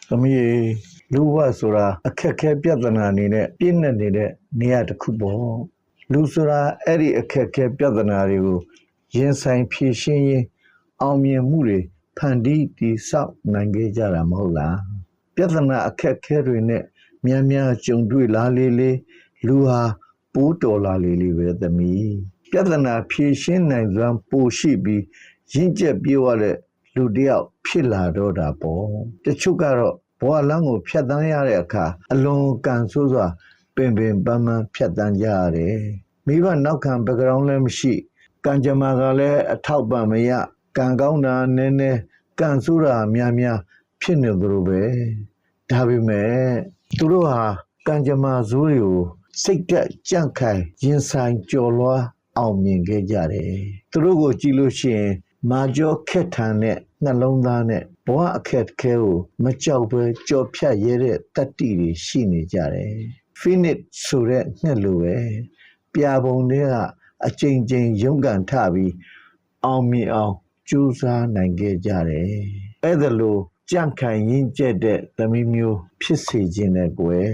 သမီးလူဘဝဆိုတာအခက်ခဲပြဿနာအနေနဲ့ပြည့်နေနေတဲ့နေရာတစ်ခုပေါ့လူဆိုတာအဲ့ဒီအခက်ခဲပြဿနာတွေကိုရင်ဆိုင်ဖြေရှင်းရင်းအောင်မြင်မှုတွေဖန်တီးတည်ဆောက်နိုင်ခဲ့ကြတာမဟုတ်လားပြဿနာအခက်ခဲတွေနဲ့များများကြုံတွေ့လာလေလူဟာပိုးတော်လာလေပဲသမီးပြဿနာဖြေရှင်းနိုင်စွမ်းပိုရှိပြီးရင့်ကျက်ပြေဝတဲ့လူတယောက်ဖြစ်လာတော့တာပေါ့တချို့ကတော့ဘဝလမ်းကိုဖြတ်တန်းရတဲ့အခါအလွန်ကန်ဆိုးစွာပင်ပန်းဖြတ်တန်းကြရတယ်မိဘနောက်ခံဘက်ဂရောင်းလည်းမရှိကံကြမ္မာကလည်းအထောက်ပံ့မရကံကောင်းတာနည်းနည်းကံဆိုးတာများဖြစ်နေသလိုပဲဒါပေမဲ့သူတို့ဟာကံကြမ္မာဆိုးတွေကိုစိတ်တက်ကြန့်ခိုင်ရင်ဆိုင်ကြော်လွှားအောင်မြင်ခဲ့ကြတယ်သူတို့ကိုကြည့်လို့ရှိရင်မာကျော်ခက်ထန်တဲ့နှလုံးသားနဲ့ဘဝအခက်ခဲကိုမကြောက်ပဲကြော်ဖြတ်ရတဲ့တတ္တိတွေရှိနေကြတယ်ဖိနစ်ဆိုတဲ့ငှက်လိုပဲပြာပုံတွေကအချိန်ချင်းရုန်းကန်ထပြီးအောင်မြင်အောင်ကြိုးစားနိုင်ခဲ့ကြတယ်အဲ့ဒါလို့ကြန့်ခိုင်ရင့်ကျက်တဲ့သမီးမျိုးဖြစ်စေခြင်းနဲ့ကွယ်